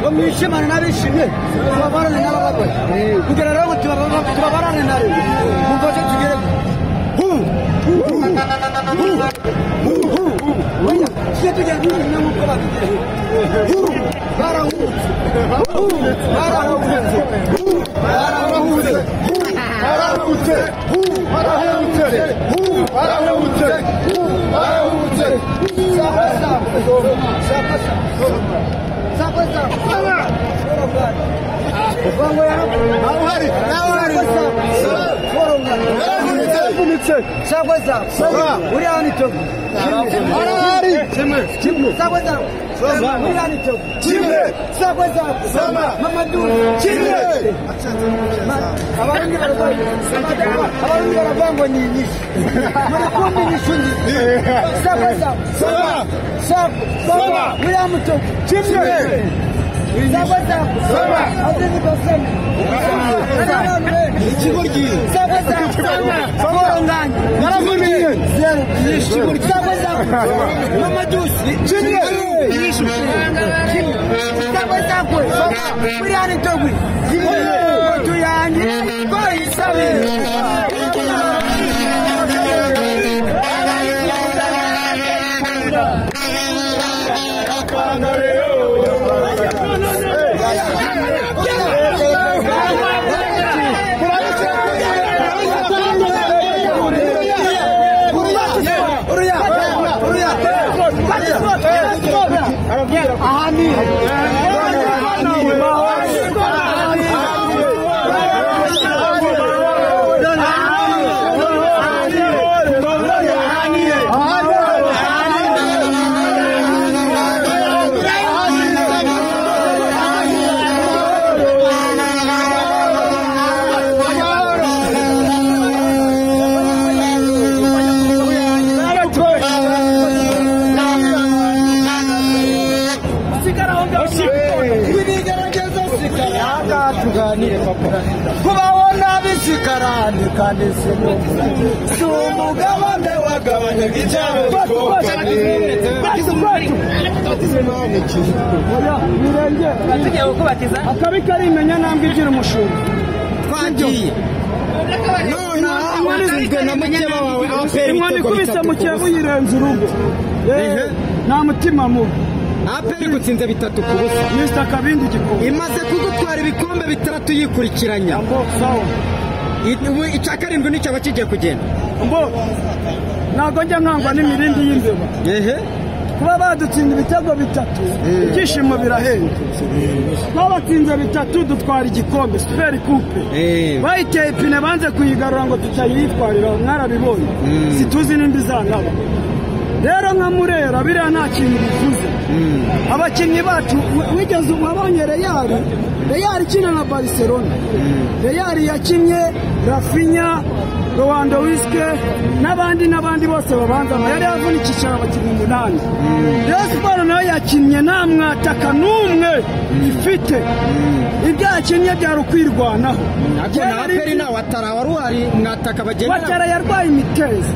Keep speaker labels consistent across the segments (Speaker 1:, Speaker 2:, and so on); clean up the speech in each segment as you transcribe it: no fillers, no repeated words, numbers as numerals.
Speaker 1: Wamwishimana n'abishimye tubabarane n'ababaye kugira rero tubabarane nare mumfashe tugere
Speaker 2: Aperi gutsinze bitatu ku busa.
Speaker 1: Mr. Kabindi gikombe.
Speaker 2: Imaze kugutwara ibikombe bitatu yikurikiranya.
Speaker 1: Sawa.
Speaker 2: Icya karindwi nicyo bakigiye kugenda.
Speaker 1: Ntabwo njya nkangwa n'imirindi y'imbeba. Kuba badutsinda ibitego bitatu ibyishimo birahenda. Twabatsinze bitatu dutwara igikombe Super Coupe. Bayiteye ipine banze kuyigarura ngo tutayitwarira mwarabibonye. Situzi n'indi zangaba. Rero nka Murera biriya nta kintu bivuze. Abakinnyi bacu wigeze wabonye Real ikina na Barcelona. Real yakinnye Rafinha, Lewandowski n'abandi bose babanza yari yavunikishije abakinnyi 8. Rayon Sports nayo yakinnye nta mwataka n'umwe ifite. Ibyo yakinnye byari ukwirwanaho.
Speaker 2: Aperi na Watara wari uhari mwataka bagenda.
Speaker 1: Watara yarwaye imitezi.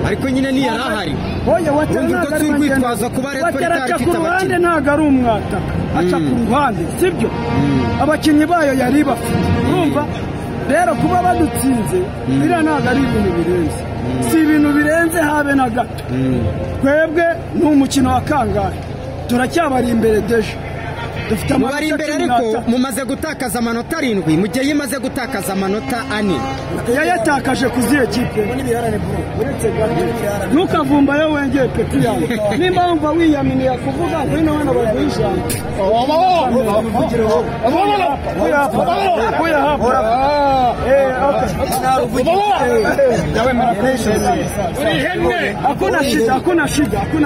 Speaker 2: Ariko nyine ni yarahari.
Speaker 1: Oya Watara ku ruhande ntabwo ari umwataka. Aca ku ruhande sibyo. Abakinnyi bayo yari bafite. Urumva rero kuba badutsinze biriya ntabwo ari ibintu birenze. Si ibintu birenze habe na gato. Twebwe ni umukino wa kangahe turacyabari imbere deje. Dufite
Speaker 2: amabari imbere ariko mumaze gutakaza amanota 7 mu gihe yimaze gutakaza amanota 4.
Speaker 1: Yayatakaje kuziye kipe. Nukavumba yo wengeye peti yawe. Nimba wumva wiyaminiye kuvuga ngwino hano baguhisha. Hakuna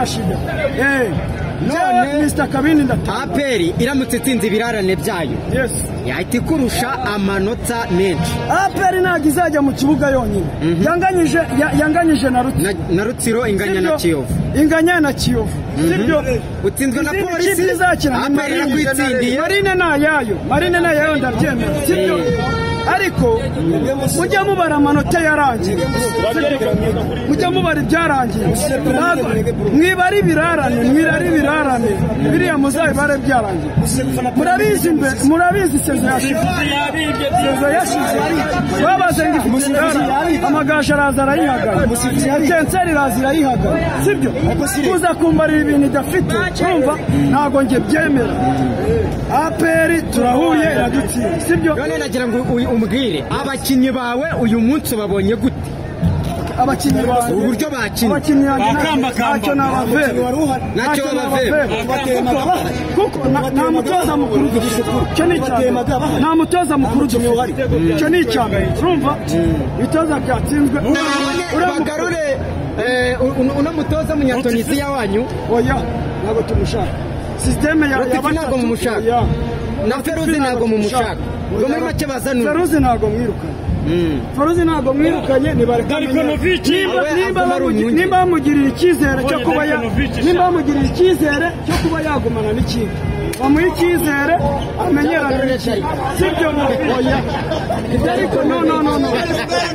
Speaker 1: shida. None Mr. Kabindi ndataha.
Speaker 2: Aperi iramutse itsinze ibirarane byayo.
Speaker 1: Yes.
Speaker 2: Yahita ikurusha amanota menshi.
Speaker 1: Aperi ntabwo izajya mu kibuga yonyine. Yanganyije
Speaker 2: na Rutsiro
Speaker 1: inganya na Kiyovu. Sibyo
Speaker 2: utsinzwe na Polisi.
Speaker 1: Aperi kwitsindiye. Marine nayayo ndabyemera. Sibyo ariko mujya mubara amanota yarangiye, mujya mubara ibyarangiye, mwibare ibirarane biriya muzabibare byarangiye. Murabizi sezo yashize babaze ngo ifite ibirarane, amagaju araza arayihagara, kenseri iraza irayihagara, sibyo? Kuza kumbarira ibintu idafite, urumva ntabwo njye byemera. APR turahuye iradutsinda, sibyo?
Speaker 2: None nagira ngo umbwire abakinnyi bawe uyu munsi babonye gute?
Speaker 1: Abakinnyi bawe
Speaker 2: uburyo bakinnye,
Speaker 1: abakinnyi ntacyo nabavera, kuko nta mutoza mukuru dufite, icyo ni icya mbere. Nta mutoza mukuru dufite, icyo ni icya mbere. Urumva ibitoza byatsinzwe.
Speaker 2: Bagarure uno mutoza Munyatunisia wanyu.
Speaker 1: Oya, ntabwo tumushaka. Systeme ya
Speaker 2: ntabwo mumushaka, na Feruzi ntabwo mumushaka. Ngo muri make bazanura
Speaker 1: Feruzi ntabwo mwirukanye, Feruzi ntabwo mwirukanye, nibarekanye. Nimba bamugirira icyizere cyo kuba yagumana n'ikipe, bamuha icyizere amenyerane, sibyo? Oya, ariko no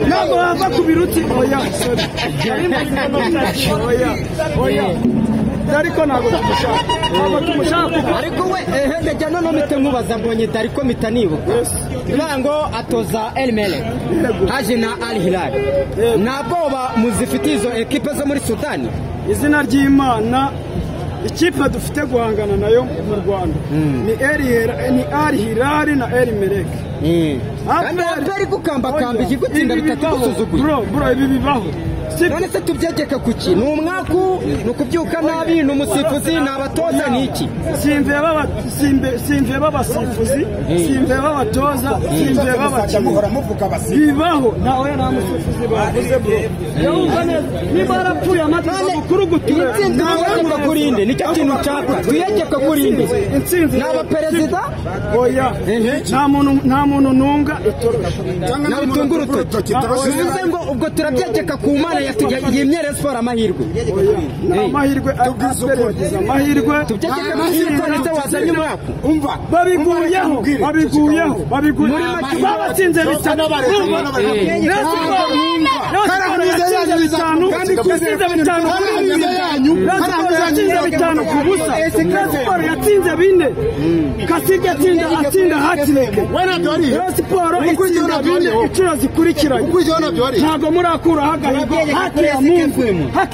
Speaker 1: ntabwo wava ku birutsi. Oya, ariko ntabwo tumushaka.
Speaker 2: Ariko we ndajya none mpite nkubaza, mbonye Dariko mpita nibuka ngo atoza El Merreikh haje na Al Hilal. Ntabwo muzifite izo ekipe zo muri Sudani?
Speaker 1: Izina ry'Imana ikipe dufite guhangana nayo mu Rwanda ni Al Hilal na El Merreikh.
Speaker 2: APR gukambakamba igutsinda bitatu gusuzugura.
Speaker 1: Bro ibi bibaho.
Speaker 2: None se tubyegeka kuki? Ni umwaku, ni ukubyuka nabi, ni umusifuzi, ni abatoza, ni iki?
Speaker 1: Simve b'abasifuzi, simve b'abatoza, simve b'abakinnyi, bibaho. Ntawe nta musifuzi bavuze bro. Niba yarapfuye amategeko makuru gutura,
Speaker 2: tuyegeka kurinde, nicyo kintu nshaka. Tuyegeka kurinde ni abaperezida.
Speaker 1: Oya, nta muntu nunga itoroshye,
Speaker 2: nawe utunga urutoki. Bivuze ngo ubwo turabyegeka ku Mana yimye Rayon Sports amahirwe.
Speaker 1: Amahirwe yagize amahirwe.
Speaker 2: Tubyegeka amahirwe ndetse wazanye umwaka.
Speaker 1: Umva babiguyeho babatsinze bitanu. Bitanu ku busa. Siporo yatsinze bine, Kasirye atsinda hatireke. Siporo itsinda bine inshuro zikurikiranye. Ntabwo murakura hagahigo, haki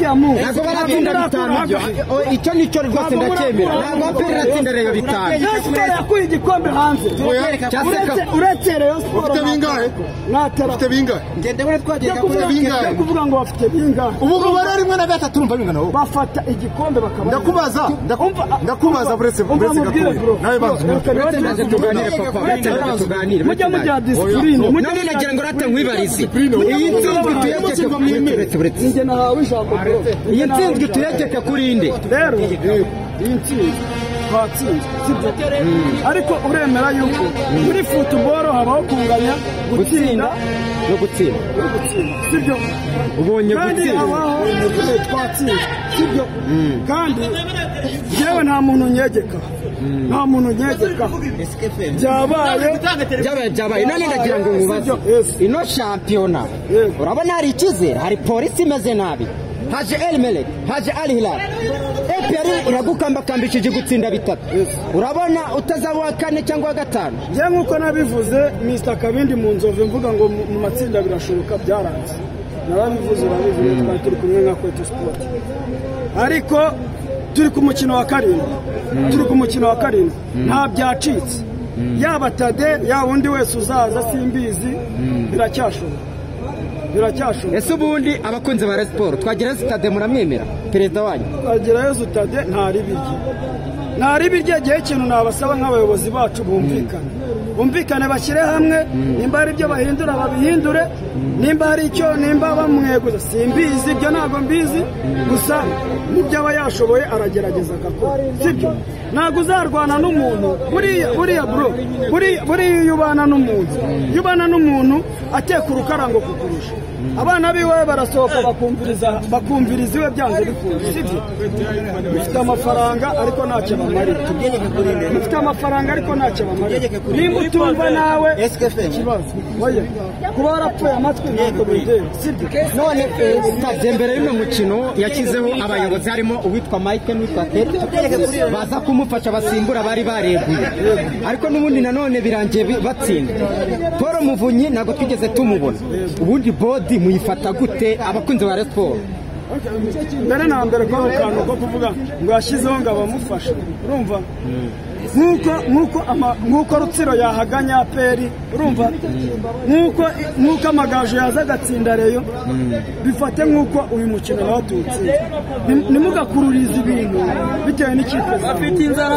Speaker 1: ya Mungu.
Speaker 2: Icyo nicyo rwose ndacyemera. Ntabwo APR iratsinda rero bitanu.
Speaker 1: Siporo yakuye igikombe hanze. Uretse Rayon Sports
Speaker 3: ufite bingahe? Ufite bingahe?
Speaker 1: Kuvuga ngo bafite bingahe?
Speaker 3: Ubu bari rimwe na gatatu urumva bingana wowe.
Speaker 1: Bafata igikombe bakaba.
Speaker 3: Ndakubaza buretse gatoya. Nawe bavuze.
Speaker 2: Tuganire.
Speaker 1: Mujya mujya discipline.
Speaker 2: None nagira ngo rata nkwibarize. Iyi nsinzwe tuyegeka kurinde.
Speaker 1: Nge nahawe ijambo bro.
Speaker 2: Iyi nsinzwe tuyegeka kurinde.
Speaker 1: Rero iyi nsinzwe twatsinze, sibyo? Ariko uremera yuko muri football habaho kunganya, gutsinda
Speaker 2: no gutsinda,
Speaker 1: sibyo?
Speaker 2: Ubonye gutsinda
Speaker 1: twatsinze, sibyo? Kandi yewe nta muntu nyegeka,
Speaker 2: byabaye. None ndagira ngo nkubaze, ino shampiyona urabona hari icyizere? Hari polisi imeze nabi, haje El Merreikh, haje Al Hilal, APR iragukambakambishije gutsinda bitatu. Urabona utazaba kane cyangwa gatanu?
Speaker 1: Njye nkuko nabivuze Mr Kabindi mu Nzove mvuga ngo mu matsinda birashoboka, byaranze. Nababivuze urabivuze, twari turi kumwe nka Kwetu Sport. Ariko turi ku mukino wa karindwi, nta byacitse. Yaba Tade ya wundi wese uzaza simbizi, biracyashoboka.
Speaker 2: Ese ubundi abakunzi ba Rayon Sports Twagirayezu Tade muramwemera perezida wanyu?
Speaker 1: Twagirayezu Tade ntari birye gihe ikintu nabasaba nk'abayobozi bacu bumvikane bashyire hamwe, nimba hari ibyo bahindura babihindure, nimba hari icyo nimba bamweguza simbizi, ibyo ntabwo mbizi, gusa nibyo aba yashoboye aragerageza agakora, sibyo? Ntabwo uzarwana n'umuntu buriya bro, buriya iyo ubana n'umuntu ateka urukarango kukurusha, abana biwe barasohoka bakumviriza iwe byanze bikunze, sibyo? Ufite amafaranga ariko ntacyo bamarira, ufite amafaranga ariko ntacyo bamarira. Nimba kutumva nawe ikibazo oya kuba warapfuye amatwi ntabwo bindeba sibyo
Speaker 2: none stade mbere y'uno mukino yashyizeho abayobozi harimo uwitwa Mike n'uwitwa Ted baza kumufasha basimbura bari bareguye ariko n'ubundi nanone birangiye batsinda Paul Muvunyi ntabwo twigeze tumubona ubundi bodi muyifata gute abakunzi ba Rayon Sports
Speaker 1: mbere na mbere ko kantu ko kuvuga ngo yashyizeho ngo abamufasha urumva nk'uko Rutsiro yahaganya aperi urumva nk'uko amagaju yaza agatsinda Reyo bifate nk'uko uyu mukino watutse ntimugakururize ibintu bitewe n'ikipe afite inzara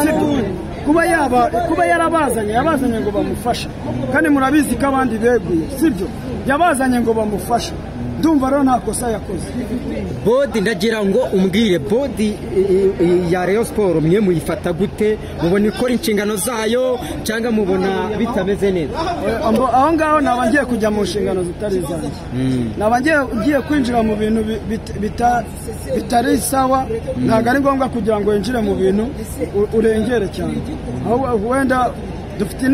Speaker 1: kuba yabazanye ngo bamufashe kandi murabizi ko abandi beguye sibyo yabazanye ngo bamufashe ndumva rero nta kosa yakoze
Speaker 2: bodi ndagira ngo umbwire bodi ya Rayon Sports mwe muyifata gute mubona ikora inshingano zayo cyangwa mubona bitameze neza
Speaker 1: aho ngaho naba ngiye kujya mu nshingano zitari zanjye naba ngiye kwinjira mu bintu bitari sawa ntabwo ari ngombwa kugira ngo winjire mu bintu urengere cyane wenda dufite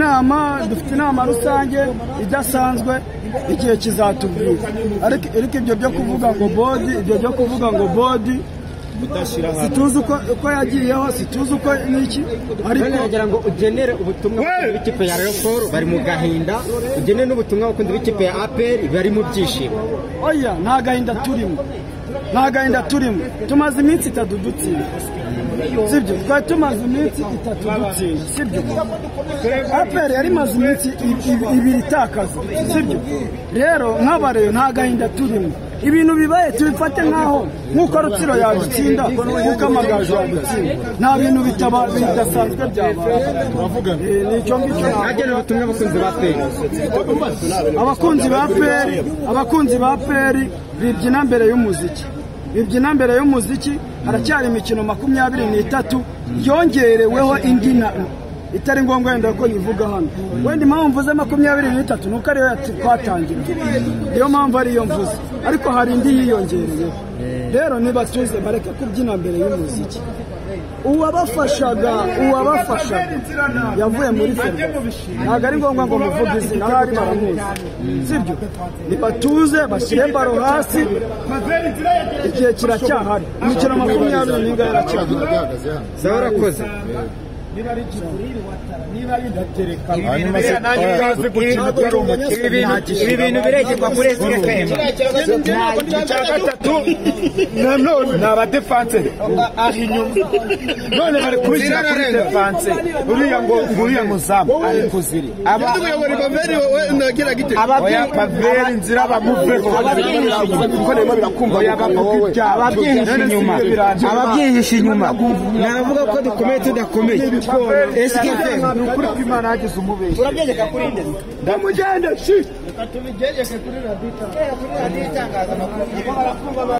Speaker 1: inama rusange idasanzwe igihe kizatubwira ariko ibyo byo kuvuga ngo bodi situzi uko yagiyeho situzi uko n'iki
Speaker 2: ariko nagira ngo ugenere ubutumwa bw'ikipe ya Rayon Sports bari mu gahinda ugenere n'ubutumwa abakunzi b'ikipe ya APR bari mu byishimo
Speaker 1: oya nta gahinda turimo tumaze iminsi 3 dutsinda sibyo twari tumaze iminsi 3 dutsinda sibyo APR yari maze iminsi 2 itakaza sibyo rero nk'abareyo nta gahinda turimo ibintu bibaye tubifate nk'uko Rutsiro yagutsinda nk'uko amagaju yagutsinda nta bintu bidasanzwe byabaye nicyo ngicyo
Speaker 2: nagena ubutumwa
Speaker 1: abakunzi ba APR bibyina mbere y'umuziki haracyari imikino 23 yongereweho indi itari ngombwa wenda ko nivuga hano wenda impamvu mvuze 23 nuko ariyo twatangira niyo mpamvu ariyo mvuze ariko hari indi yiyongereye rero nibatuze bareke kubyina mbere y'umuziki uwabafashaga yavuye muri Ferwafa ntabwo ari ngombwa ngo muvuge izina bari baramuzi sibyo nibatuze bashyire baro hasi igihe kiracyahari imikino 20 n'ingahe iracyahari
Speaker 2: zarakoze
Speaker 4: ibi bintu biregerwa kuri SFM icya gatatu nanone ni abadefanse aho inyuma none bari kubishyira kuri defanse uriya muzamu ari kuziri abaveri nzira bamuveho ababyihishe inyuma navuga ko dukomeye tudakomeye SFM nukuri kw'Imana hagize umubeshyi urabyegeka kuri ndetse ndamugende shi tubigegeke kuri radio itangazamakuru